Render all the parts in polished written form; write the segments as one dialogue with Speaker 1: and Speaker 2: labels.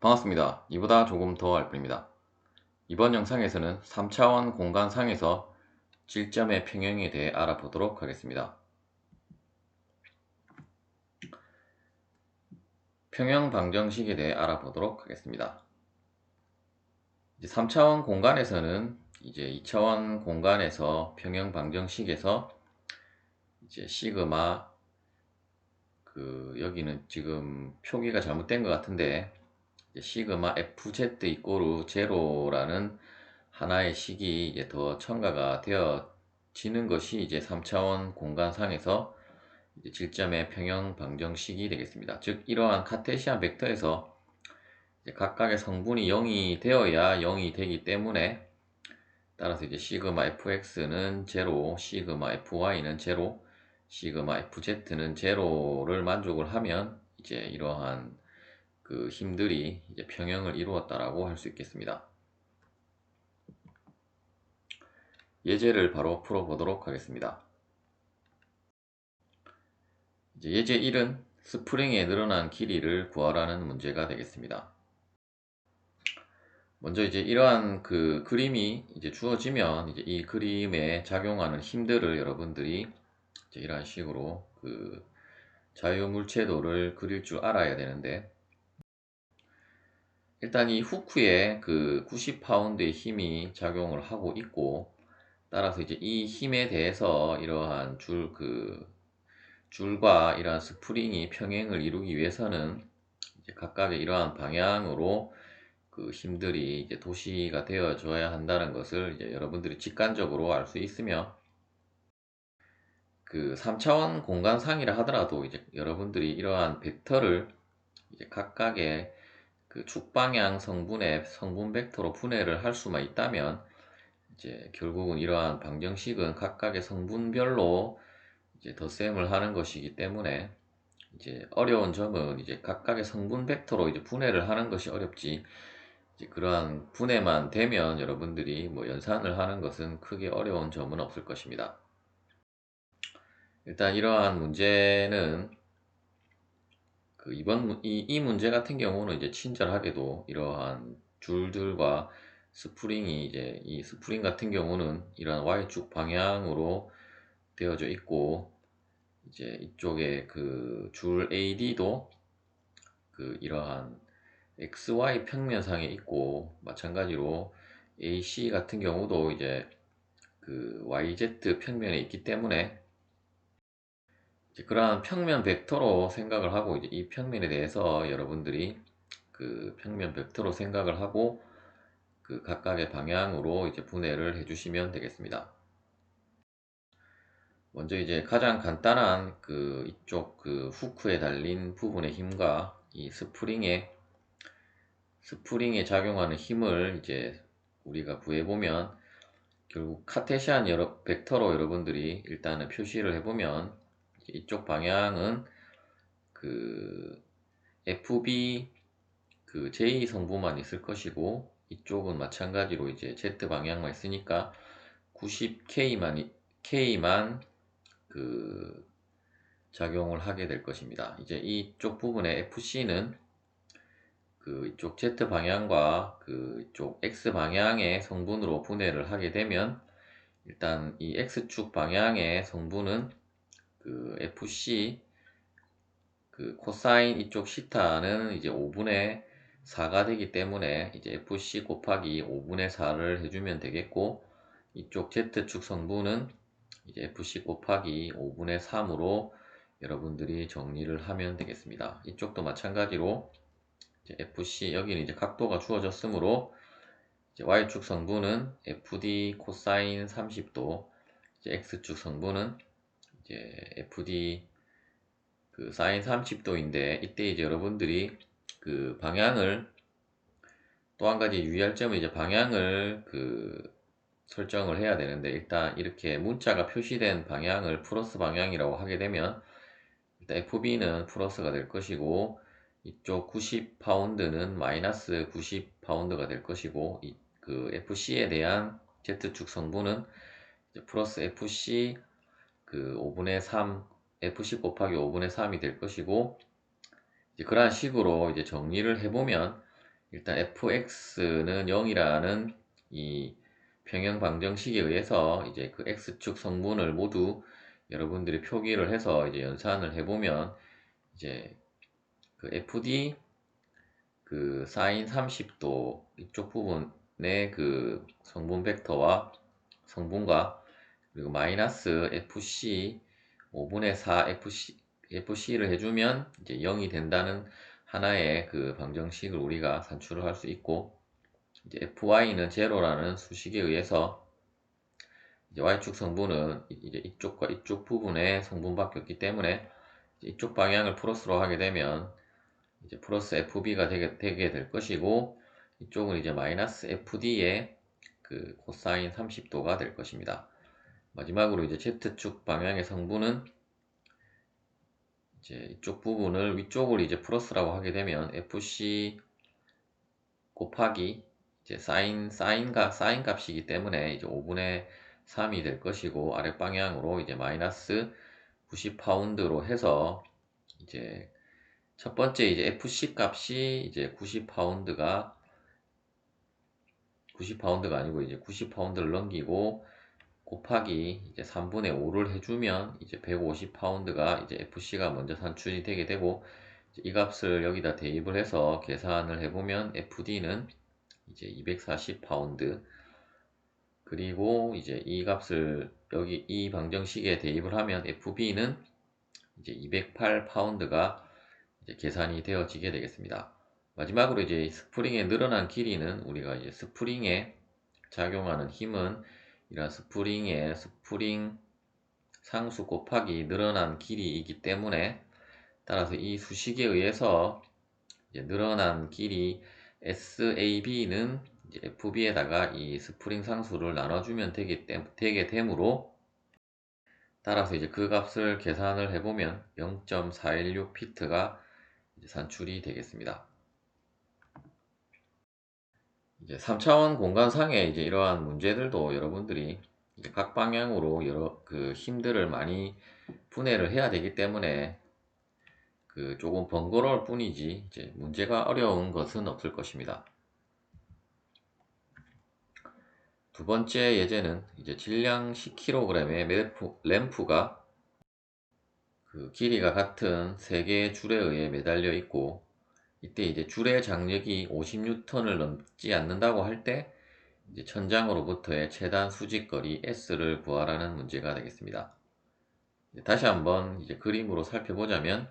Speaker 1: 반갑습니다. 이보다 조금 더 알 뿐입니다. 이번 영상에서는 3차원 공간상에서 질점의 평형에 대해 알아보도록 하겠습니다. 평형 방정식에 대해 알아보도록 하겠습니다. 3차원 공간에서는 이제 2차원 공간에서 평형 방정식에서 이제 시그마 여기는 지금 표기가 잘못된 것 같은데 시그마 fz 이꼬르 제로라는 하나의 식이 이제 더 첨가가 되어지는 것이 이제 3차원 공간상에서 이제 질점의 평형 방정식이 되겠습니다. 즉 이러한 카테시안 벡터에서 이제 각각의 성분이 0이 되어야 0이 되기 때문에 따라서 이제 시그마 fx는 제로, 시그마 fy는 제로, 시그마 fz는 제로를 만족을 하면 이제 이러한 힘들이 이제 평형을 이루었다라고 할 수 있겠습니다. 예제를 바로 풀어보도록 하겠습니다. 이제 예제 1은 스프링의 늘어난 길이를 구하라는 문제가 되겠습니다. 먼저 이제 이러한 그림이 이제 주어지면 이제 이 그림에 작용하는 힘들을 여러분들이 이제 이러한 식으로 자유물체도를 그릴 줄 알아야 되는데, 일단 이 후크에 90파운드의 힘이 작용을 하고 있고, 따라서 이제 이 힘에 대해서 이러한 줄과 이러한 스프링이 평행을 이루기 위해서는 이제 각각의 이러한 방향으로 힘들이 이제 도시가 되어줘야 한다는 것을 이제 여러분들이 직관적으로 알 수 있으며, 3차원 공간상이라 하더라도 이제 여러분들이 이러한 벡터를 이제 각각의 축방향 성분의 성분 벡터로 분해를 할 수만 있다면 이제 결국은 이러한 방정식은 각각의 성분별로 이제 덧셈을 하는 것이기 때문에 이제 어려운 점은 이제 각각의 성분 벡터로 이제 분해를 하는 것이 어렵지, 이제 그러한 분해만 되면 여러분들이 뭐 연산을 하는 것은 크게 어려운 점은 없을 것입니다. 일단 이러한 문제는 이 문제 같은 경우는 이제 친절하게도 이러한 줄들과 스프링이 이제 이 스프링 같은 경우는 이러한 Y축 방향으로 되어져 있고, 이제 이쪽에 줄 AD도 이러한 XY 평면상에 있고, 마찬가지로 AC 같은 경우도 이제 YZ 평면에 있기 때문에 이제 그러한 평면 벡터로 생각을 하고, 이제 이 평면에 대해서 여러분들이 평면 벡터로 생각을 하고 각각의 방향으로 이제 분해를 해주시면 되겠습니다. 먼저 이제 가장 간단한 이쪽 후크에 달린 부분의 힘과 이 스프링에 작용하는 힘을 이제 우리가 구해보면, 결국 카테시안 벡터로 여러분들이 일단은 표시를 해보면 이쪽 방향은 FB J 성분만 있을 것이고, 이쪽은 마찬가지로 이제 Z 방향만 있으니까 90K만 작용을 하게 될 것입니다. 이제 이쪽 부분의 FC는 이쪽 Z 방향과 이쪽 X 방향의 성분으로 분해를 하게 되면, 일단 이 X축 방향의 성분은 FC 코사인 이쪽 시타는 이제 5분의 4가 되기 때문에 이제 FC 곱하기 5분의 4를 해주면 되겠고, 이쪽 Z축 성분은 이제 FC 곱하기 5분의 3으로 여러분들이 정리를 하면 되겠습니다. 이쪽도 마찬가지로 이제 FC, 여기는 이제 각도가 주어졌으므로 이제 Y축 성분은 FD 코사인 30도, 이제 X축 성분은 이제 FD 사인 30도인데, 이때 이제 여러분들이 방향을, 또 한 가지 유의할 점은 이제 방향을 설정을 해야 되는데, 일단 이렇게 문자가 표시된 방향을 플러스 방향이라고 하게 되면 일단 FB는 플러스가 될 것이고, 이쪽 90파운드는 마이너스 90파운드가 될 것이고, FC에 대한 Z축 성분은 이제 플러스 FC 5분의 3, FC 곱하기 5분의 3이 될 것이고, 이제 그러한 식으로 이제 정리를 해보면 일단 fx는 0이라는 이 평형 방정식에 의해서 이제 그 x축 성분을 모두 여러분들이 표기를 해서 이제 연산을 해보면 이제 그 fd 그 사인 30도 이쪽 부분의 그 성분 벡터와 성분과 그리고 마이너스 fc 5분의 4 fc를 해주면 이제 0이 된다는 하나의 그 방정식을 우리가 산출을 할 수 있고, 이제 fy는 제로라는 수식에 의해서 이제 y축 성분은 이제 이쪽과 이쪽 부분의 성분밖에 없기 때문에 이쪽 방향을 플러스로 하게 되면 이제 플러스 fb가 되게 될 것이고, 이쪽은 이제 마이너스 fd의 그 코사인 30도가 될 것입니다. 마지막으로 이제 z축 방향의 성분은 이제 이쪽 부분을 위쪽을 이제 플러스라고 하게 되면 fc 곱하기 이제 사인 값이기 때문에 이제 5분의 3이 될 것이고, 아랫방향으로 이제 마이너스 90파운드로 해서 이제 첫 번째 이제 fc 값이 이제 90파운드가 아니고 이제 90파운드를 넘기고 곱하기 이제 3분의 5를 해주면 이제 150파운드가 이제 fc가 먼저 산출이 되게 되고, 이 값을 여기다 대입을 해서 계산을 해보면 fd는 이제 240파운드, 그리고 이제 이 값을 여기 이 방정식에 대입을 하면 fb는 이제 208파운드가 이제 계산이 되어지게 되겠습니다. 마지막으로 이제 스프링의 늘어난 길이는 우리가 이제 스프링에 작용하는 힘은 이런 스프링 상수 곱하기 늘어난 길이이기 때문에, 따라서 이 수식에 의해서 이제 늘어난 길이 SAB는 이제 FB에다가 이 스프링 상수를 나눠주면 되게 되므로, 따라서 이제 그 값을 계산을 해보면 0.416피트가 산출이 되겠습니다. 이제 3차원 공간상의 이제 이러한 문제들도 여러분들이 이제 각 방향으로 여러 그 힘들을 많이 분해를 해야 되기 때문에 그 조금 번거로울 뿐이지 이제 문제가 어려운 것은 없을 것입니다. 두 번째 예제는 이제 질량 10kg의 램프가 그 길이가 같은 3개의 줄에 의해 매달려 있고, 이때 이제 줄의 장력이 50N을 넘지 않는다고 할 때 이제 천장으로부터의 최단 수직거리 S를 구하라는 문제가 되겠습니다. 다시 한번 이제 그림으로 살펴보자면,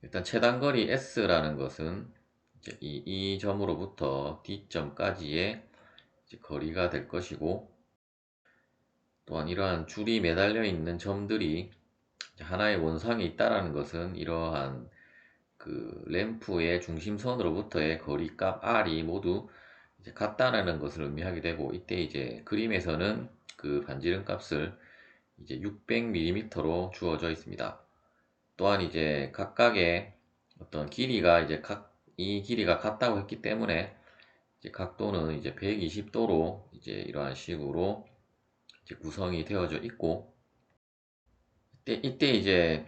Speaker 1: 일단 최단거리 S라는 것은 이제 이 점으로부터 D점까지의 이제 거리가 될 것이고, 또한 이러한 줄이 매달려 있는 점들이 하나의 원상에 있다라는 것은 이러한 그 램프의 중심선으로부터의 거리값 R이 모두 이제 같다라는 것을 의미하게 되고, 이때 이제 그림에서는 그 반지름 값을 이제 600mm로 주어져 있습니다. 또한 이제 각각의 어떤 길이가 이제 이 길이가 같다고 했기 때문에 이제 각도는 이제 120도로 이제 이러한 식으로 이제 구성이 되어져 있고, 이때 이제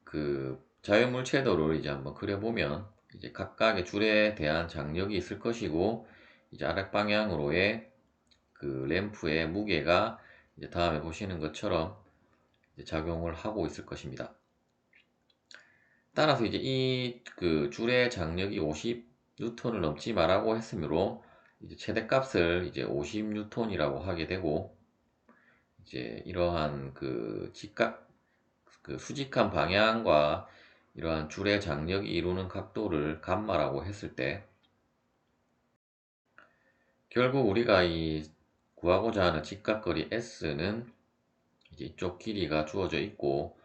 Speaker 1: 그 자유물체도를 이제 한번 그려보면 이제 각각의 줄에 대한 장력이 있을 것이고, 이제 아랫방향으로의 그 램프의 무게가 이제 다음에 보시는 것처럼 이제 작용을 하고 있을 것입니다. 따라서 이제 이 그 줄의 장력이 50N을 넘지 말라고 했으므로 이제 최대값을 이제 50N이라고 하게 되고, 이제 이러한 그 직각 그 수직한 방향과 이러한 줄의 장력이 이루는 각도를 감마라고 했을 때, 결국 우리가 이 구하고자 하는 직각거리 S는 이제 이쪽 길이가 주어져 있고,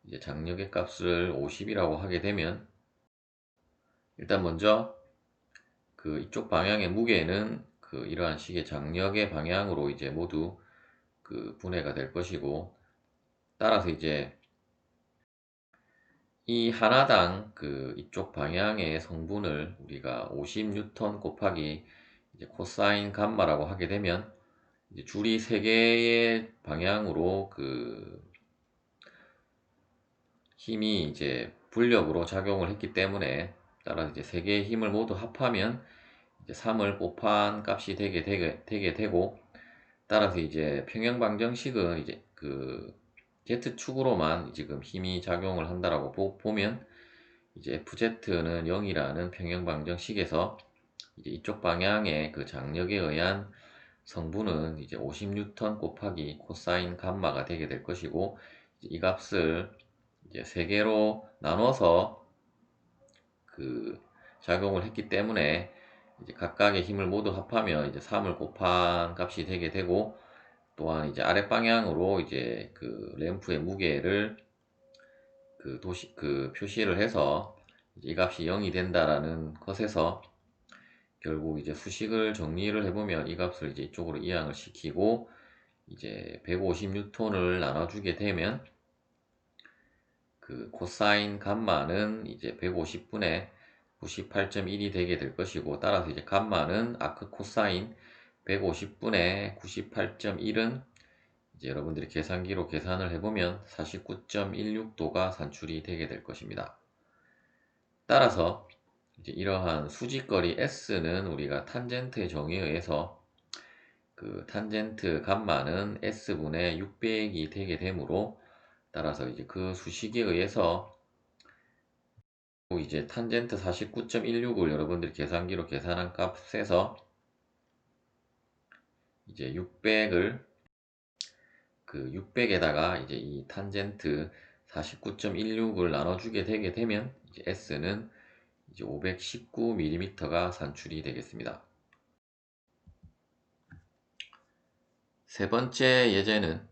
Speaker 1: 이제 장력의 값을 50이라고 하게 되면, 일단 먼저 그 이쪽 방향의 무게는 그 이러한 식의 장력의 방향으로 이제 모두 그 분해가 될 것이고, 따라서 이제 이 하나당 그 이쪽 방향의 성분을 우리가 50N 곱하기 이제 코사인 감마라고 하게 되면, 이제 줄이 3개의 방향으로 그 힘이 이제 불력으로 작용을 했기 때문에, 따라서 이제 세 개의 힘을 모두 합하면 이제 3을 곱한 값이 되게 되고, 따라서 이제 평형방정식은 이제 그 Z축으로만 지금 힘이 작용을 한다라고 보면 이제 FZ는 0이라는 평형방정식에서 이제 이쪽 방향의 그 장력에 의한 성분은 이제 50N 곱하기 코사인 감마가 되게 될 것이고, 이 값을 이제 세 개로 나눠서 그 작용을 했기 때문에 이제 각각의 힘을 모두 합하면 이제 3을 곱한 값이 되게 되고, 또한 이제 아랫 방향으로 이제 그 램프의 무게를 그 표시를 해서 이제 이 값이 0이 된다라는 것에서 결국 이제 수식을 정리를 해보면 이 값을 이제 이쪽으로 이항을 시키고 이제 150N을 나눠주게 되면 그 코사인 감마는 이제 150분의 98.1이 되게 될 것이고, 따라서 이제 감마는 아크 코사인 150분의 98.1은 이제 여러분들이 계산기로 계산을 해보면 49.16도가 산출이 되게 될 것입니다. 따라서 이제 이러한 수직거리 S는 우리가 탄젠트의 정의에 의해서 그 탄젠트 감마는 S분의 600이 되게 되므로, 따라서 이제 그 수식에 의해서 이제 탄젠트 49.16을 여러분들이 계산기로 계산한 값에서 이제 600을 그 600에다가 이제 이 탄젠트 49.16을 나눠주게 되게 되면 이제 S는 이제 519mm가 산출이 되겠습니다. 세 번째 예제는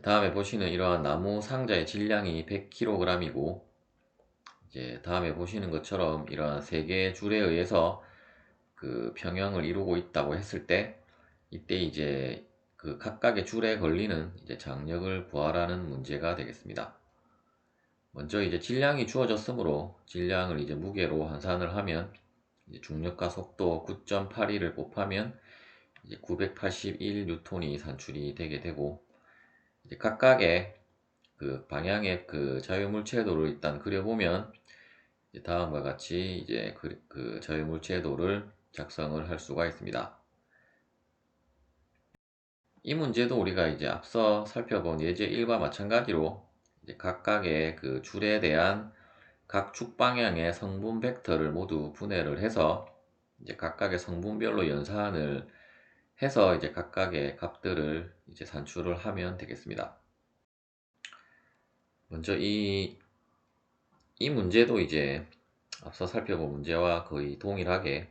Speaker 1: 다음에 보시는 이러한 나무 상자의 질량이 100kg이고, 이제 다음에 보시는 것처럼 이러한 세 개의 줄에 의해서 그 평형을 이루고 있다고 했을 때, 이때 이제 그 각각의 줄에 걸리는 이제 장력을 구하라는 문제가 되겠습니다. 먼저 이제 질량이 주어졌으므로 질량을 이제 무게로 환산을 하면 이제 중력과 속도 9.82를 곱하면 이제 981N이 산출이 되게 되고, 이제 각각의 그 방향의 그 자유물체도를 일단 그려보면 이제 다음과 같이 이제 그 자유물체도를 작성을 할 수가 있습니다. 이 문제도 우리가 이제 앞서 살펴본 예제 1과 마찬가지로 이제 각각의 그 줄에 대한 각 축 방향의 성분 벡터를 모두 분해를 해서 이제 각각의 성분별로 연산을 해서 이제 각각의 값들을 이제 산출을 하면 되겠습니다. 먼저 이 문제도 이제 앞서 살펴본 문제와 거의 동일하게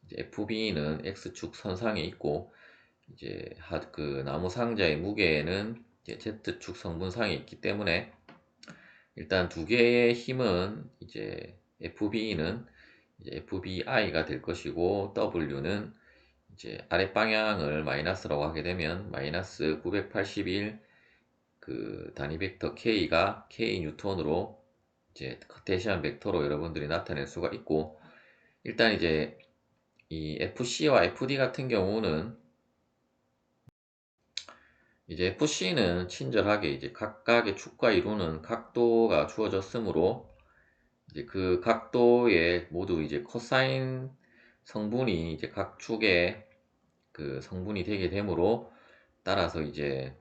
Speaker 1: 이제 FB는 X축 선상에 있고, 이제 그 나무 상자의 무게는 Z축 성분상에 있기 때문에 일단 두 개의 힘은 이제 FB는 이제 FBI가 될 것이고, W는 이제 아랫 방향을 마이너스라고 하게 되면 마이너스 981 그 단위 벡터 K가 K 뉴턴으로 이제 카테시안 벡터로 여러분들이 나타낼 수가 있고, 일단 이제 이 FC와 FD 같은 경우는 이제 FC는 친절하게 이제 각각의 축과 이루는 각도가 주어졌으므로 이제 그 각도에 모두 이제 코사인 성분이 이제 각 축의 그 성분이 되게 되므로, 따라서 이제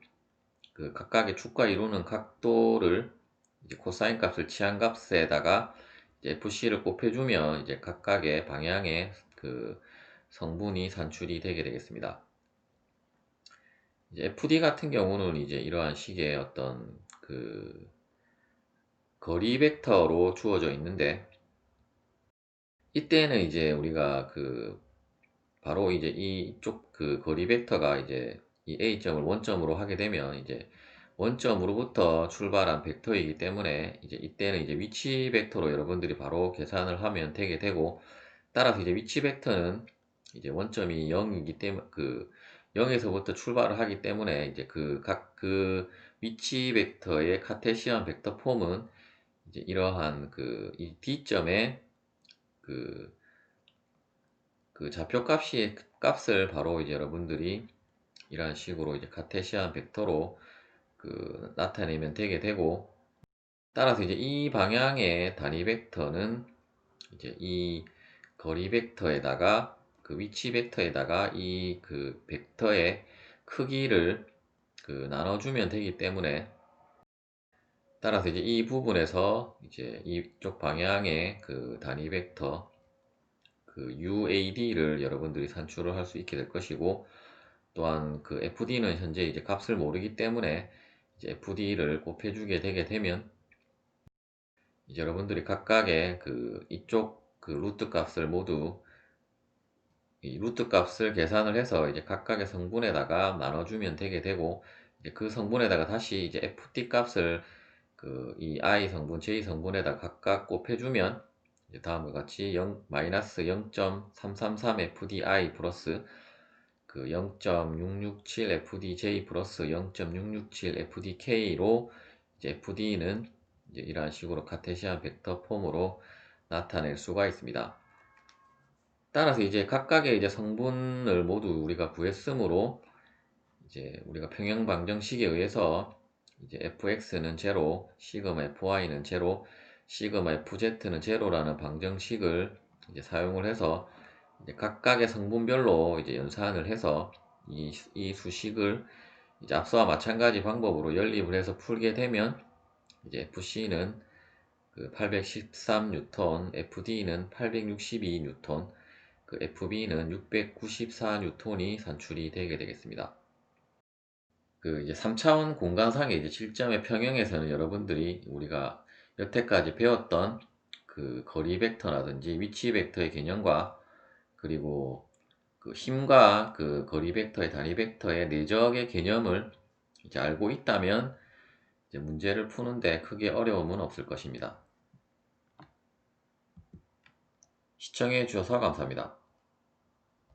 Speaker 1: 그 각각의 축과 이루는 각도를 이제 코사인 값을 취한 값에다가 이제 FC를 곱해주면 이제 각각의 방향의 그 성분이 산출이 되게 되겠습니다. 이제 FD 같은 경우는 이제 이러한 식의 어떤 그 거리 벡터로 주어져 있는데, 이때는 이제 우리가 그 바로 이제 이쪽 그 거리 벡터가 이제 이 A점을 원점으로 하게 되면 이제 원점으로부터 출발한 벡터이기 때문에 이제 이때는 이제 위치 벡터로 여러분들이 바로 계산을 하면 되게 되고, 따라서 이제 위치 벡터는 이제 원점이 0이기 때문에 그 0에서부터 출발을 하기 때문에 이제 그 각 그 위치 벡터의 카테시안 벡터 폼은 이제 이러한 그 이 D점의 그 좌표 값을 바로 이제 여러분들이 이런 식으로 이제 카테시안 벡터로 그 나타내면 되게 되고, 따라서 이제 이 방향의 단위 벡터는 이제 이 거리 벡터에다가 그 위치 벡터에다가 이 그 벡터의 크기를 나눠주면 되기 때문에, 따라서 이제 이 부분에서 이제 이쪽 방향의 그 단위 벡터 UAD를 여러분들이 산출을 할 수 있게 될 것이고, 또한 FD는 현재 이제 값을 모르기 때문에 이제 FD를 곱해주게 되게 되면 이제 여러분들이 각각의 이쪽 루트 값을 모두 이 루트 값을 계산을 해서 이제 각각의 성분에다가 나눠주면 되게 되고, 이제 그 성분에다가 다시 이제 FD 값을 이 I 성분, J 성분에다 각각 곱해주면 이제 다음과 같이 마이너스 0.333 FDI 플러스 0.667 FDJ 플러스 0.667 FDK로 이제 FD는 이제 이러한 식으로 카테시안 벡터 폼으로 나타낼 수가 있습니다. 따라서 이제 각각의 이제 성분을 모두 우리가 구했으므로 이제 우리가 평형 방정식에 의해서 이제 fx는 제로, 시그마 fy는 제로, 시그마 fz는 제로라는 방정식을 이제 사용을 해서 이제 각각의 성분별로 이제 연산을 해서 이 수식을 이제 앞서와 마찬가지 방법으로 연립을 해서 풀게 되면 이제 FC는 813N, FD는 862N, FB는 694N이 산출이 되게 되겠습니다. 이제 3차원 공간상의 이제 실점의 평형에서는 여러분들이 우리가 여태까지 배웠던 거리 벡터라든지 위치 벡터의 개념과, 그리고 힘과 거리 벡터의 단위 벡터의 내적의 개념을 이제 알고 있다면 이제 문제를 푸는데 크게 어려움은 없을 것입니다. 시청해 주셔서 감사합니다.